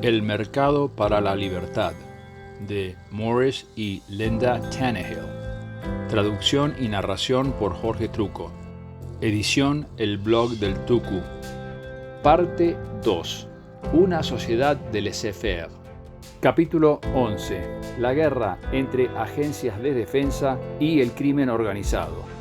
El mercado para la libertad, de Morris y Linda Tannehill. Traducción y narración por Jorge Truco. Edición El Blog del Tucu. Parte 2. Una sociedad de laissez-faire. Capítulo 11. La guerra entre agencias de defensa y el crimen organizado.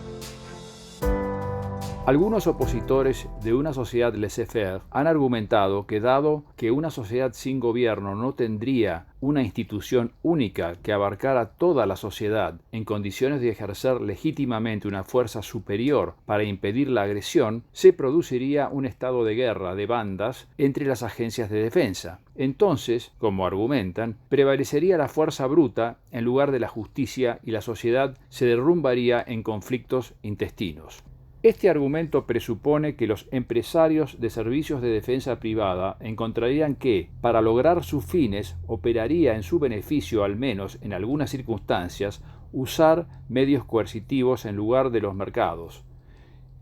Algunos opositores de una sociedad laissez-faire han argumentado que dado que una sociedad sin gobierno no tendría una institución única que abarcara toda la sociedad en condiciones de ejercer legítimamente una fuerza superior para impedir la agresión, se produciría un estado de guerra de bandas entre las agencias de defensa. Entonces, como argumentan, prevalecería la fuerza bruta en lugar de la justicia y la sociedad se derrumbaría en conflictos intestinos. Este argumento presupone que los empresarios de servicios de defensa privada encontrarían que, para lograr sus fines, operaría en su beneficio, al menos en algunas circunstancias, usar medios coercitivos en lugar de los mercados.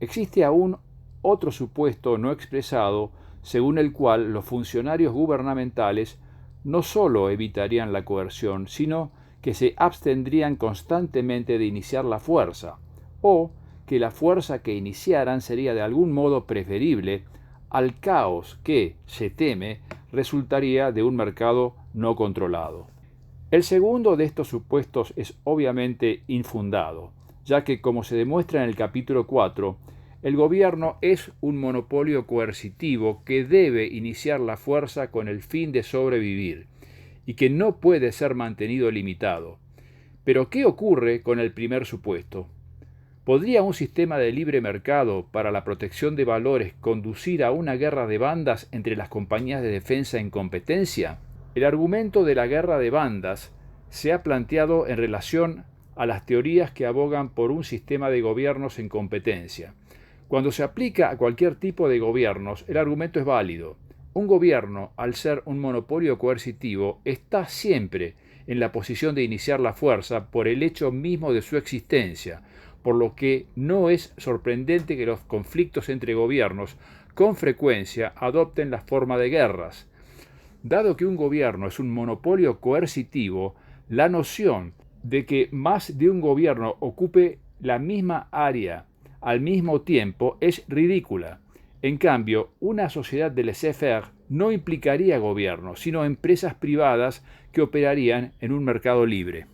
Existe aún otro supuesto no expresado, según el cual los funcionarios gubernamentales no solo evitarían la coerción, sino que se abstendrían constantemente de iniciar la fuerza, o que la fuerza que iniciaran sería de algún modo preferible al caos que, se teme, resultaría de un mercado no controlado. El segundo de estos supuestos es obviamente infundado, ya que, como se demuestra en el capítulo 4, el gobierno es un monopolio coercitivo que debe iniciar la fuerza con el fin de sobrevivir, y que no puede ser mantenido limitado. Pero, ¿qué ocurre con el primer supuesto? ¿Podría un sistema de libre mercado para la protección de valores conducir a una guerra de bandas entre las compañías de defensa en competencia? El argumento de la guerra de bandas se ha planteado en relación a las teorías que abogan por un sistema de gobiernos en competencia. Cuando se aplica a cualquier tipo de gobiernos, el argumento es válido. Un gobierno, al ser un monopolio coercitivo, está siempre en la posición de iniciar la fuerza por el hecho mismo de su existencia, por lo que no es sorprendente que los conflictos entre gobiernos con frecuencia adopten la forma de guerras. Dado que un gobierno es un monopolio coercitivo, la noción de que más de un gobierno ocupe la misma área al mismo tiempo es ridícula. En cambio, una sociedad de laissez-faire no implicaría gobierno, sino empresas privadas que operarían en un mercado libre.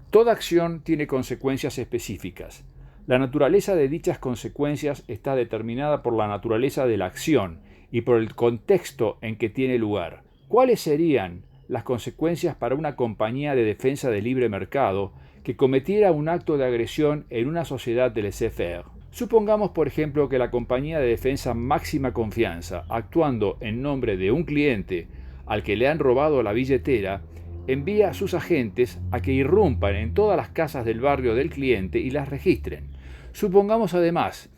Toda acción tiene consecuencias específicas. La naturaleza de dichas consecuencias está determinada por la naturaleza de la acción y por el contexto en que tiene lugar. ¿Cuáles serían las consecuencias para una compañía de defensa de libre mercado que cometiera un acto de agresión en una sociedad de laissez-faire? Supongamos, por ejemplo, que la compañía de defensa Máxima Confianza, actuando en nombre de un cliente al que le han robado la billetera, envía a sus agentes a que irrumpan en todas las casas del barrio del cliente y las registren. Supongamos además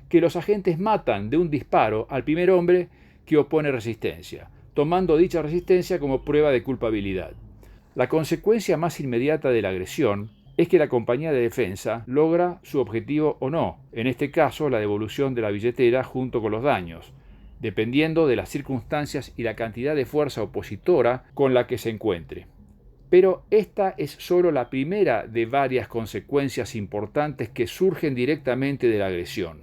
que los agentes matan de un disparo al primer hombre que opone resistencia, tomando dicha resistencia como prueba de culpabilidad. La consecuencia más inmediata de la agresión es que la compañía de defensa logra su objetivo o no, en este caso la devolución de la billetera junto con los daños, dependiendo de las circunstancias y la cantidad de fuerza opositora con la que se encuentre. Pero esta es solo la primera de varias consecuencias importantes que surgen directamente de la agresión.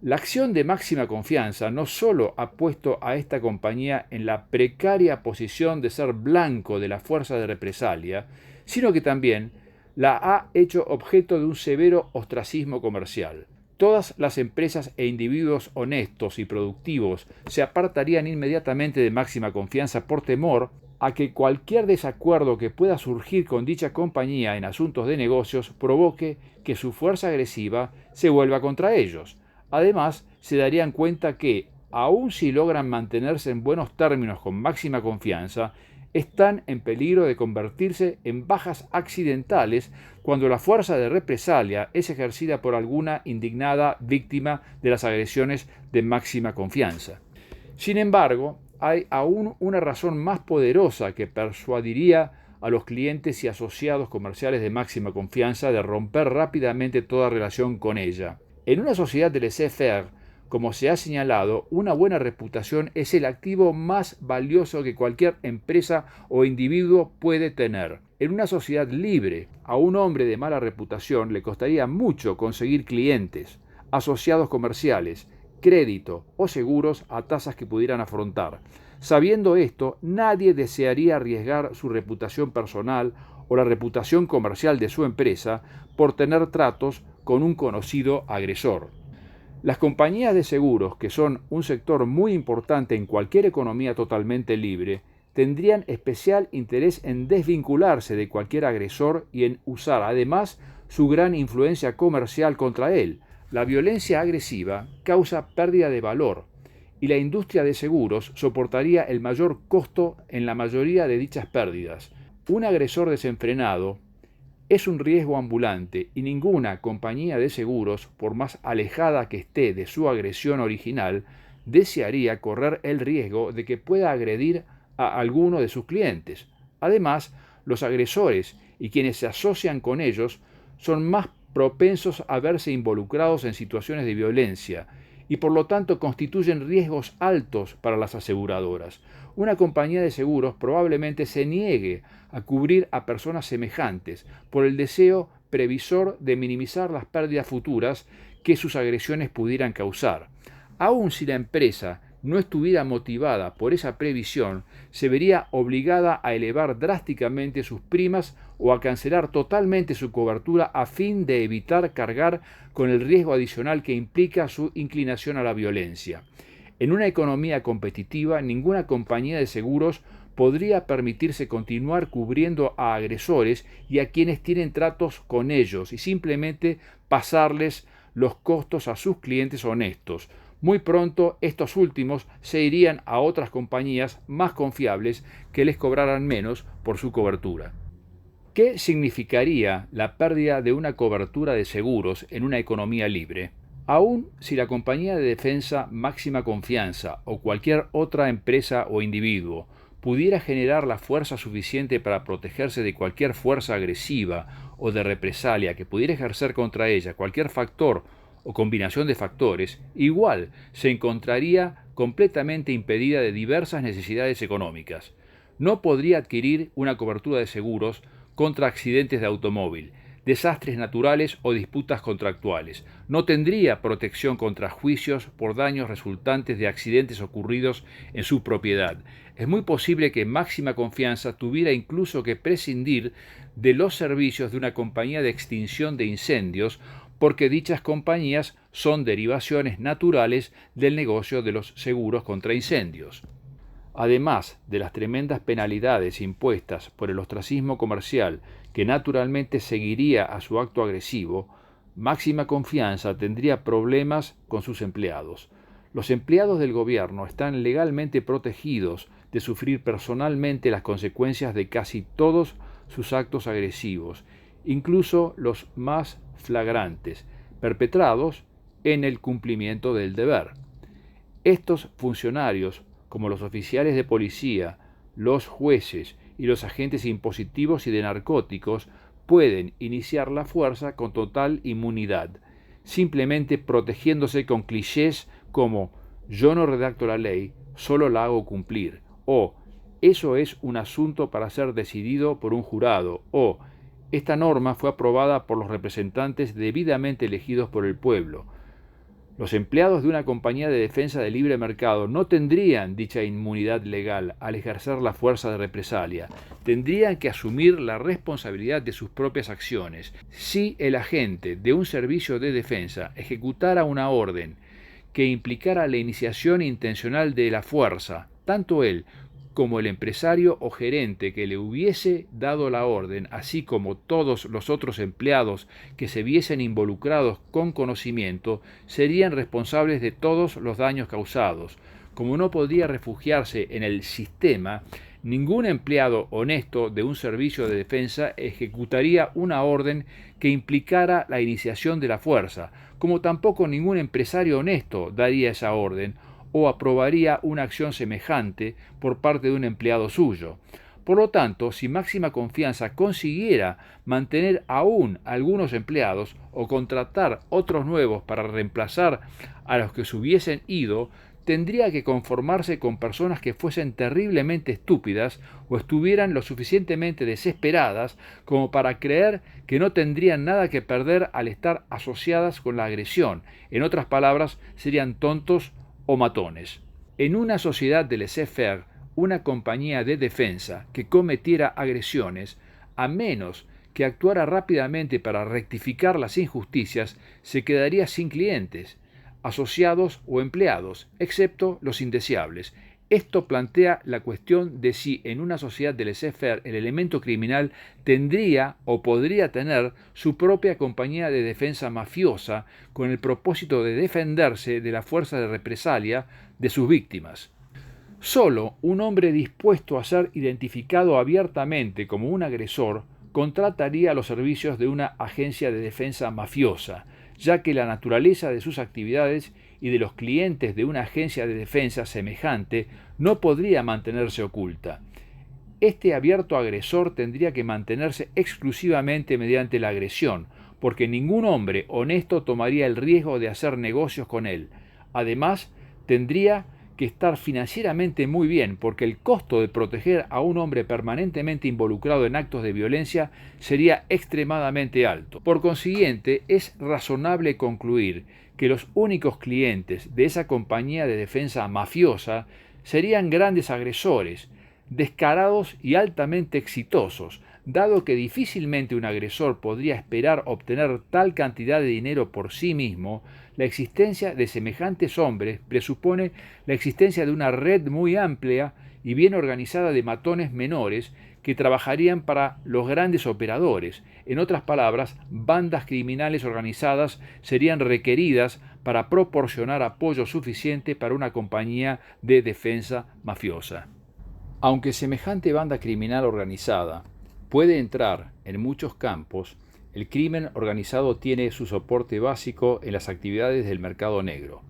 La acción de Máxima Confianza no solo ha puesto a esta compañía en la precaria posición de ser blanco de la fuerza de represalia, sino que también la ha hecho objeto de un severo ostracismo comercial. Todas las empresas e individuos honestos y productivos se apartarían inmediatamente de Máxima Confianza por temor a que cualquier desacuerdo que pueda surgir con dicha compañía en asuntos de negocios provoque que su fuerza agresiva se vuelva contra ellos. Además, se darían cuenta que, aun si logran mantenerse en buenos términos con Máxima Confianza, están en peligro de convertirse en bajas accidentales cuando la fuerza de represalia es ejercida por alguna indignada víctima de las agresiones de Máxima Confianza. Sin embargo, hay aún una razón más poderosa que persuadiría a los clientes y asociados comerciales de Máxima Confianza de romper rápidamente toda relación con ella. En una sociedad de laissez-faire, Como se ha señalado, una buena reputación es el activo más valioso que cualquier empresa o individuo puede tener. En una sociedad libre, a un hombre de mala reputación le costaría mucho conseguir clientes, asociados comerciales, crédito o seguros a tasas que pudieran afrontar. Sabiendo esto, nadie desearía arriesgar su reputación personal o la reputación comercial de su empresa por tener tratos con un conocido agresor. Las compañías de seguros, que son un sector muy importante en cualquier economía totalmente libre, tendrían especial interés en desvincularse de cualquier agresor y en usar además su gran influencia comercial contra él. La violencia agresiva causa pérdida de valor y la industria de seguros soportaría el mayor costo en la mayoría de dichas pérdidas. Un agresor desenfrenado es un riesgo ambulante y ninguna compañía de seguros, por más alejada que esté de su agresión original, desearía correr el riesgo de que pueda agredir a alguno de sus clientes. Además, los agresores y quienes se asocian con ellos son más propensos a verse involucrados en situaciones de violencia y por lo tanto constituyen riesgos altos para las aseguradoras. Una compañía de seguros probablemente se niegue a cubrir a personas semejantes por el deseo previsor de minimizar las pérdidas futuras que sus agresiones pudieran causar. Aun si la empresa no estuviera motivada por esa previsión, se vería obligada a elevar drásticamente sus primas o a cancelar totalmente su cobertura a fin de evitar cargar con el riesgo adicional que implica su inclinación a la violencia. En una economía competitiva, ninguna compañía de seguros podría permitirse continuar cubriendo a agresores y a quienes tienen tratos con ellos y simplemente pasarles los costos a sus clientes honestos. Muy pronto estos últimos se irían a otras compañías más confiables que les cobraran menos por su cobertura. ¿Qué significaría la pérdida de una cobertura de seguros en una economía libre? Aun si la compañía de defensa Máxima Confianza o cualquier otra empresa o individuo pudiera generar la fuerza suficiente para protegerse de cualquier fuerza agresiva o de represalia que pudiera ejercer contra ella cualquier factor o combinación de factores, igual se encontraría completamente impedida de diversas necesidades económicas. No podría adquirir una cobertura de seguros contra accidentes de automóvil, desastres naturales o disputas contractuales. No tendría protección contra juicios por daños resultantes de accidentes ocurridos en su propiedad. Es muy posible que Máxima Confianza tuviera incluso que prescindir de los servicios de una compañía de extinción de incendios porque dichas compañías son derivaciones naturales del negocio de los seguros contra incendios. Además de las tremendas penalidades impuestas por el ostracismo comercial que naturalmente seguiría a su acto agresivo, Máxima Confianza tendría problemas con sus empleados. Los empleados del gobierno están legalmente protegidos de sufrir personalmente las consecuencias de casi todos sus actos agresivos, incluso los más flagrantes, perpetrados en el cumplimiento del deber. Estos funcionarios, como los oficiales de policía, los jueces y los agentes impositivos y de narcóticos, pueden iniciar la fuerza con total inmunidad, simplemente protegiéndose con clichés como «yo no redacto la ley, solo la hago cumplir» o «eso es un asunto para ser decidido por un jurado» o «esta norma fue aprobada por los representantes debidamente elegidos por el pueblo». Los empleados de una compañía de defensa de libre mercado no tendrían dicha inmunidad legal al ejercer la fuerza de represalia. Tendrían que asumir la responsabilidad de sus propias acciones. Si el agente de un servicio de defensa ejecutara una orden que implicara la iniciación intencional de la fuerza, tanto él como el empresario o gerente que le hubiese dado la orden, así como todos los otros empleados que se viesen involucrados con conocimiento, serían responsables de todos los daños causados. Como no podría refugiarse en el sistema, ningún empleado honesto de un servicio de defensa ejecutaría una orden que implicara la iniciación de la fuerza, como tampoco ningún empresario honesto daría esa orden o aprobaría una acción semejante por parte de un empleado suyo. Por lo tanto, si Máxima Confianza consiguiera mantener aún algunos empleados o contratar otros nuevos para reemplazar a los que se hubiesen ido, tendría que conformarse con personas que fuesen terriblemente estúpidas o estuvieran lo suficientemente desesperadas como para creer que no tendrían nada que perder al estar asociadas con la agresión. En otras palabras, serían tontos o matones. En una sociedad de laissez-faire, una compañía de defensa que cometiera agresiones, a menos que actuara rápidamente para rectificar las injusticias, se quedaría sin clientes, asociados o empleados, excepto los indeseables. Esto plantea la cuestión de si en una sociedad de laissez-faire el elemento criminal tendría o podría tener su propia compañía de defensa mafiosa con el propósito de defenderse de la fuerza de represalia de sus víctimas. Solo un hombre dispuesto a ser identificado abiertamente como un agresor contrataría los servicios de una agencia de defensa mafiosa, ya que la naturaleza de sus actividades y de los clientes de una agencia de defensa semejante no podría mantenerse oculta. Este abierto agresor tendría que mantenerse exclusivamente mediante la agresión, porque ningún hombre honesto tomaría el riesgo de hacer negocios con él. Además, tendría que estar financieramente muy bien, porque el costo de proteger a un hombre permanentemente involucrado en actos de violencia sería extremadamente alto. Por consiguiente, es razonable concluir que los únicos clientes de esa compañía de defensa mafiosa serían grandes agresores, descarados y altamente exitosos, dado que difícilmente un agresor podría esperar obtener tal cantidad de dinero por sí mismo. La existencia de semejantes hombres presupone la existencia de una red muy amplia y bien organizada de matones menores que trabajarían para los grandes operadores. En otras palabras, bandas criminales organizadas serían requeridas para proporcionar apoyo suficiente para una compañía de defensa mafiosa. Aunque semejante banda criminal organizada puede entrar en muchos campos, el crimen organizado tiene su soporte básico en las actividades del mercado negro.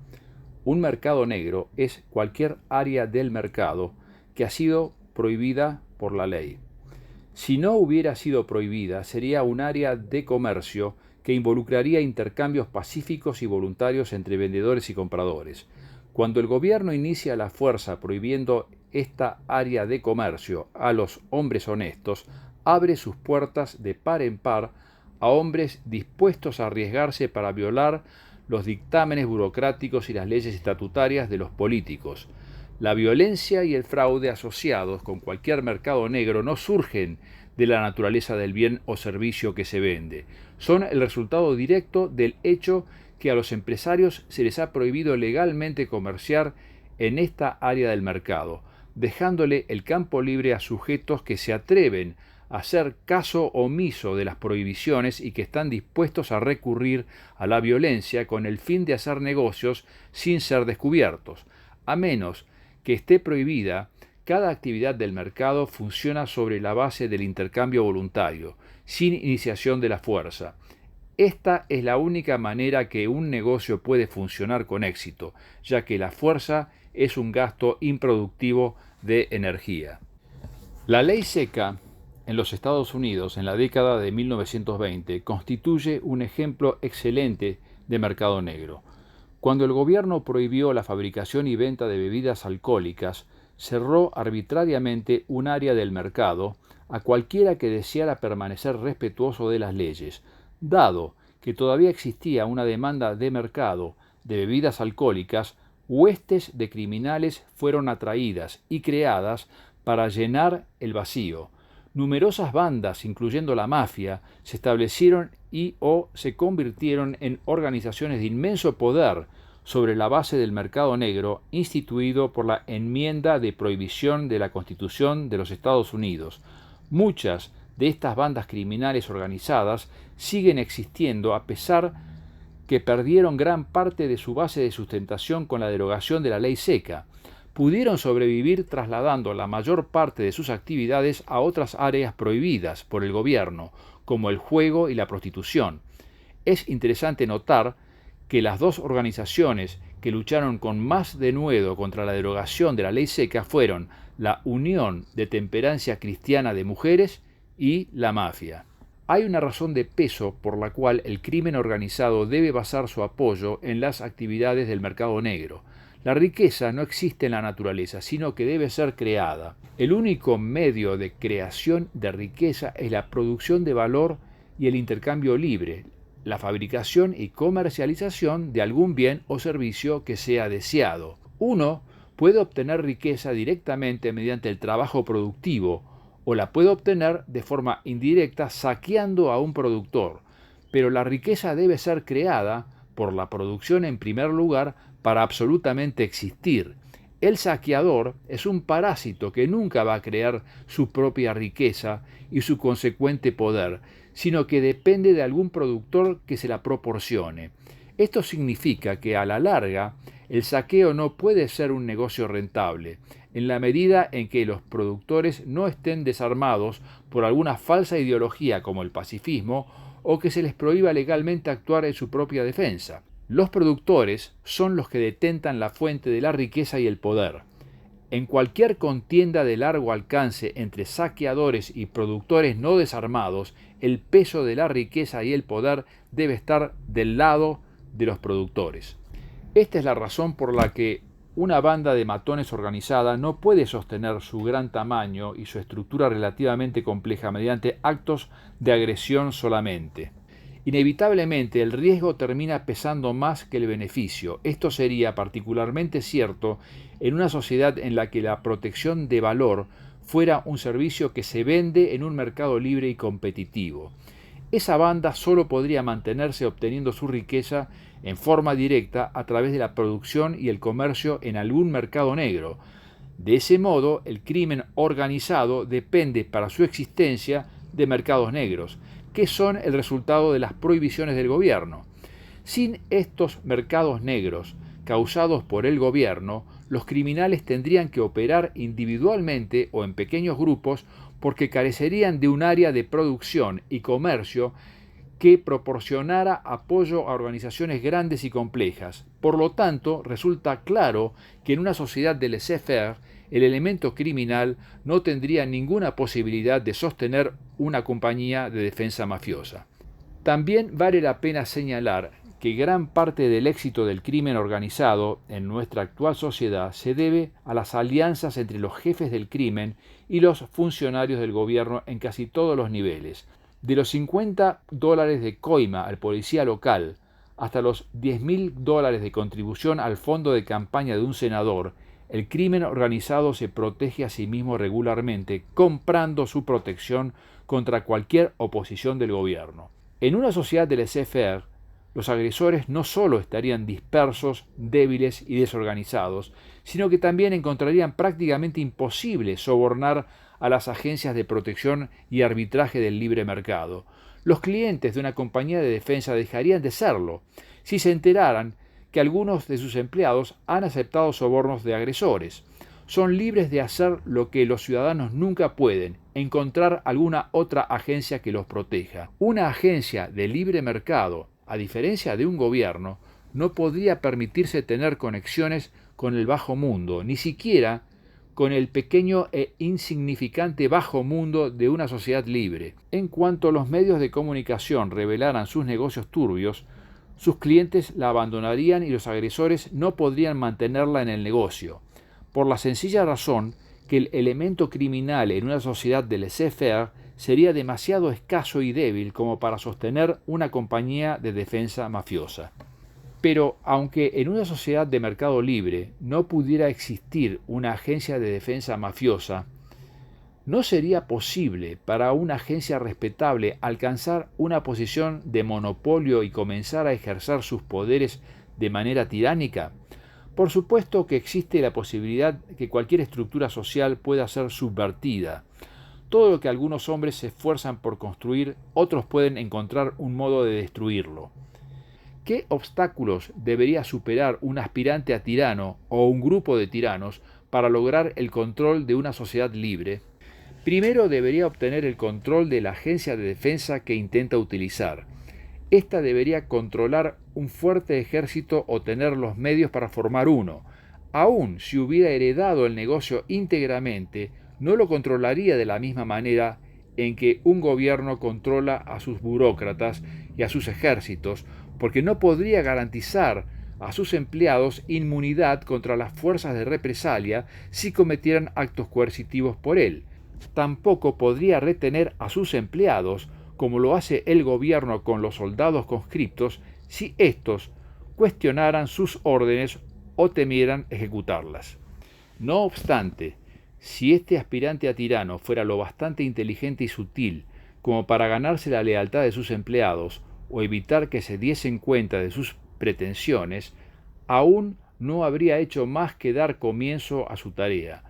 Un mercado negro es cualquier área del mercado que ha sido prohibida por la ley. Si no hubiera sido prohibida, sería un área de comercio que involucraría intercambios pacíficos y voluntarios entre vendedores y compradores. Cuando el gobierno inicia la fuerza prohibiendo esta área de comercio a los hombres honestos, abre sus puertas de par en par a hombres dispuestos a arriesgarse para violar los dictámenes burocráticos y las leyes estatutarias de los políticos. La violencia y el fraude asociados con cualquier mercado negro no surgen de la naturaleza del bien o servicio que se vende. Son el resultado directo del hecho que a los empresarios se les ha prohibido legalmente comerciar en esta área del mercado, dejándole el campo libre a sujetos que se atreven a hacer caso omiso de las prohibiciones y que están dispuestos a recurrir a la violencia con el fin de hacer negocios sin ser descubiertos. A menos que esté prohibida, cada actividad del mercado funciona sobre la base del intercambio voluntario, sin iniciación de la fuerza. Esta es la única manera que un negocio puede funcionar con éxito, ya que la fuerza es un gasto improductivo de energía. La ley seca en los Estados Unidos en la década de 1920 constituye un ejemplo excelente de mercado negro. Cuando el gobierno prohibió la fabricación y venta de bebidas alcohólicas, cerró arbitrariamente un área del mercado a cualquiera que deseara permanecer respetuoso de las leyes. Dado que todavía existía una demanda de mercado de bebidas alcohólicas, huestes de criminales fueron atraídas y creadas para llenar el vacío. Numerosas bandas, incluyendo la mafia, se establecieron y o se convirtieron en organizaciones de inmenso poder sobre la base del mercado negro instituido por la enmienda de prohibición de la Constitución de los Estados Unidos. Muchas de estas bandas criminales organizadas siguen existiendo a pesar que perdieron gran parte de su base de sustentación con la derogación de la ley seca. Pudieron sobrevivir trasladando la mayor parte de sus actividades a otras áreas prohibidas por el gobierno, como el juego y la prostitución. Es interesante notar que las dos organizaciones que lucharon con más denuedo contra la derogación de la ley seca fueron la Unión de Temperancia Cristiana de Mujeres y la mafia. Hay una razón de peso por la cual el crimen organizado debe basar su apoyo en las actividades del mercado negro. La riqueza no existe en la naturaleza, sino que debe ser creada. El único medio de creación de riqueza es la producción de valor y el intercambio libre, la fabricación y comercialización de algún bien o servicio que sea deseado. Uno puede obtener riqueza directamente mediante el trabajo productivo, o la puede obtener de forma indirecta saqueando a un productor, pero la riqueza debe ser creada por la producción en primer lugar para absolutamente existir. El saqueador es un parásito que nunca va a crear su propia riqueza y su consecuente poder, sino que depende de algún productor que se la proporcione. Esto significa que a la larga el saqueo no puede ser un negocio rentable, en la medida en que los productores no estén desarmados por alguna falsa ideología como el pacifismo o que se les prohíba legalmente actuar en su propia defensa. Los productores son los que detentan la fuente de la riqueza y el poder. En cualquier contienda de largo alcance entre saqueadores y productores no desarmados, el peso de la riqueza y el poder debe estar del lado de los productores. Esta es la razón por la que una banda de matones organizada no puede sostener su gran tamaño y su estructura relativamente compleja mediante actos de agresión solamente. Inevitablemente el riesgo termina pesando más que el beneficio. Esto sería particularmente cierto en una sociedad en la que la protección de valor fuera un servicio que se vende en un mercado libre y competitivo. Esa banda solo podría mantenerse obteniendo su riqueza en forma directa a través de la producción y el comercio en algún mercado negro. De ese modo, el crimen organizado depende para su existencia de mercados negros, que son el resultado de las prohibiciones del gobierno. Sin estos mercados negros causados por el gobierno, los criminales tendrían que operar individualmente o en pequeños grupos porque carecerían de un área de producción y comercio que proporcionara apoyo a organizaciones grandes y complejas. Por lo tanto, resulta claro que en una sociedad de laissez-faire, el elemento criminal no tendría ninguna posibilidad de sostener una compañía de defensa mafiosa. También vale la pena señalar que gran parte del éxito del crimen organizado en nuestra actual sociedad se debe a las alianzas entre los jefes del crimen y los funcionarios del gobierno en casi todos los niveles. De los $50 de coima al policía local hasta los $10.000 de contribución al fondo de campaña de un senador, el crimen organizado se protege a sí mismo regularmente, comprando su protección contra cualquier oposición del gobierno. En una sociedad de laissez-faire, los agresores no solo estarían dispersos, débiles y desorganizados, sino que también encontrarían prácticamente imposible sobornar a las agencias de protección y arbitraje del libre mercado. Los clientes de una compañía de defensa dejarían de serlo si se enteraran que algunos de sus empleados han aceptado sobornos de agresores. Son libres de hacer lo que los ciudadanos nunca pueden, encontrar alguna otra agencia que los proteja. Una agencia de libre mercado, a diferencia de un gobierno, no podría permitirse tener conexiones con el bajo mundo, ni siquiera con el pequeño e insignificante bajo mundo de una sociedad libre. En cuanto los medios de comunicación revelaran sus negocios turbios, sus clientes la abandonarían y los agresores no podrían mantenerla en el negocio, por la sencilla razón que el elemento criminal en una sociedad de laissez-faire sería demasiado escaso y débil como para sostener una compañía de defensa mafiosa. Pero aunque en una sociedad de mercado libre no pudiera existir una agencia de defensa mafiosa, ¿no sería posible para una agencia respetable alcanzar una posición de monopolio y comenzar a ejercer sus poderes de manera tiránica? Por supuesto que existe la posibilidad que cualquier estructura social pueda ser subvertida. Todo lo que algunos hombres se esfuerzan por construir, otros pueden encontrar un modo de destruirlo. ¿Qué obstáculos debería superar un aspirante a tirano o un grupo de tiranos para lograr el control de una sociedad libre? Primero debería obtener el control de la agencia de defensa que intenta utilizar. Esta debería controlar un fuerte ejército o tener los medios para formar uno. Aun si hubiera heredado el negocio íntegramente, no lo controlaría de la misma manera en que un gobierno controla a sus burócratas y a sus ejércitos, porque no podría garantizar a sus empleados inmunidad contra las fuerzas de represalia si cometieran actos coercitivos por él. Tampoco podría retener a sus empleados, como lo hace el gobierno con los soldados conscriptos, si éstos cuestionaran sus órdenes o temieran ejecutarlas. No obstante, si este aspirante a tirano fuera lo bastante inteligente y sutil como para ganarse la lealtad de sus empleados o evitar que se diesen cuenta de sus pretensiones, aún no habría hecho más que dar comienzo a su tarea.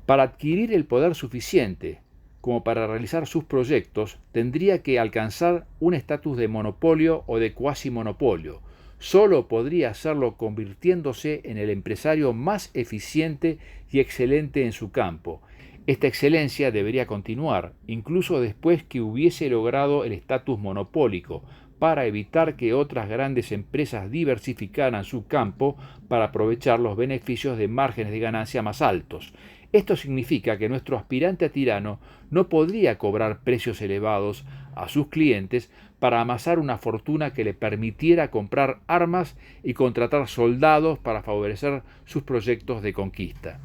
Para adquirir el poder suficiente como para realizar sus proyectos, tendría que alcanzar un estatus de monopolio o de cuasimonopolio. Solo podría hacerlo convirtiéndose en el empresario más eficiente y excelente en su campo. Esta excelencia debería continuar, incluso después que hubiese logrado el estatus monopólico, para evitar que otras grandes empresas diversificaran su campo para aprovechar los beneficios de márgenes de ganancia más altos. Esto significa que nuestro aspirante a tirano no podría cobrar precios elevados a sus clientes para amasar una fortuna que le permitiera comprar armas y contratar soldados para favorecer sus proyectos de conquista.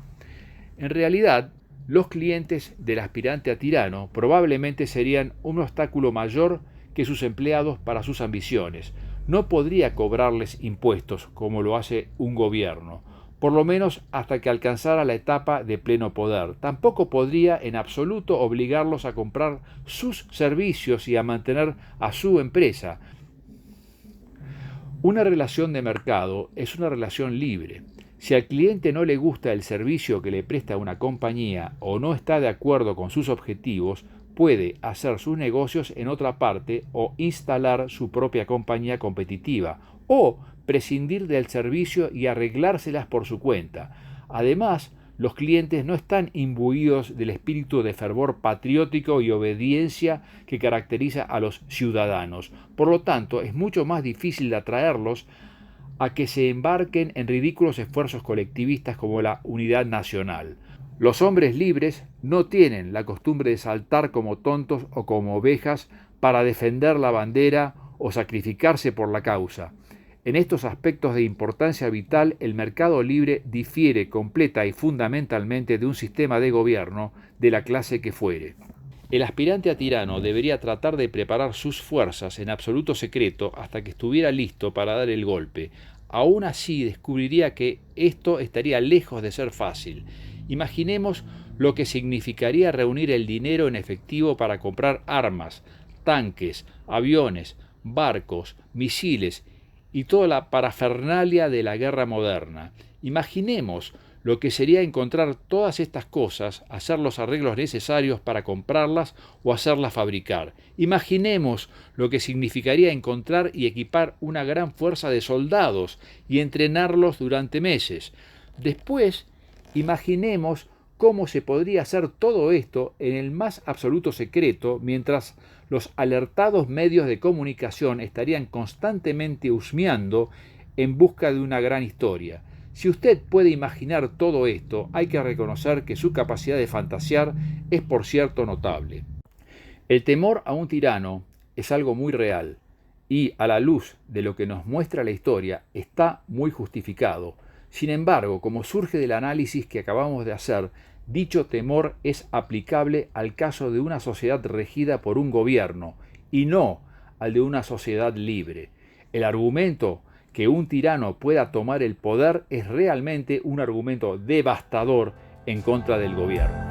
En realidad, los clientes del aspirante a tirano probablemente serían un obstáculo mayor que sus empleados para sus ambiciones. No podría cobrarles impuestos como lo hace un gobierno, por lo menos hasta que alcanzara la etapa de pleno poder. Tampoco podría en absoluto obligarlos a comprar sus servicios y a mantener a su empresa. Una relación de mercado es una relación libre. Si al cliente no le gusta el servicio que le presta una compañía o no está de acuerdo con sus objetivos, puede hacer sus negocios en otra parte o instalar su propia compañía competitiva o prescindir del servicio y arreglárselas por su cuenta. Además, los clientes no están imbuidos del espíritu de fervor patriótico y obediencia que caracteriza a los ciudadanos. Por lo tanto, es mucho más difícil de atraerlos a que se embarquen en ridículos esfuerzos colectivistas como la unidad nacional. Los hombres libres no tienen la costumbre de saltar como tontos o como ovejas para defender la bandera o sacrificarse por la causa. En estos aspectos de importancia vital, el mercado libre difiere completa y fundamentalmente de un sistema de gobierno de la clase que fuere. El aspirante a tirano debería tratar de preparar sus fuerzas en absoluto secreto hasta que estuviera listo para dar el golpe. Aún así, descubriría que esto estaría lejos de ser fácil. Imaginemos lo que significaría reunir el dinero en efectivo para comprar armas, tanques, aviones, barcos, misiles y toda la parafernalia de la guerra moderna. Imaginemos lo que sería encontrar todas estas cosas, hacer los arreglos necesarios para comprarlas o hacerlas fabricar. Imaginemos lo que significaría encontrar y equipar una gran fuerza de soldados y entrenarlos durante meses. Después, imaginemos cómo se podría hacer todo esto en el más absoluto secreto, mientras los alertados medios de comunicación estarían constantemente husmeando en busca de una gran historia. Si usted puede imaginar todo esto, hay que reconocer que su capacidad de fantasear es, por cierto, notable. El temor a un tirano es algo muy real y, a la luz de lo que nos muestra la historia, está muy justificado. Sin embargo, como surge del análisis que acabamos de hacer, dicho temor es aplicable al caso de una sociedad regida por un gobierno y no al de una sociedad libre. El argumento que un tirano pueda tomar el poder es realmente un argumento devastador en contra del gobierno.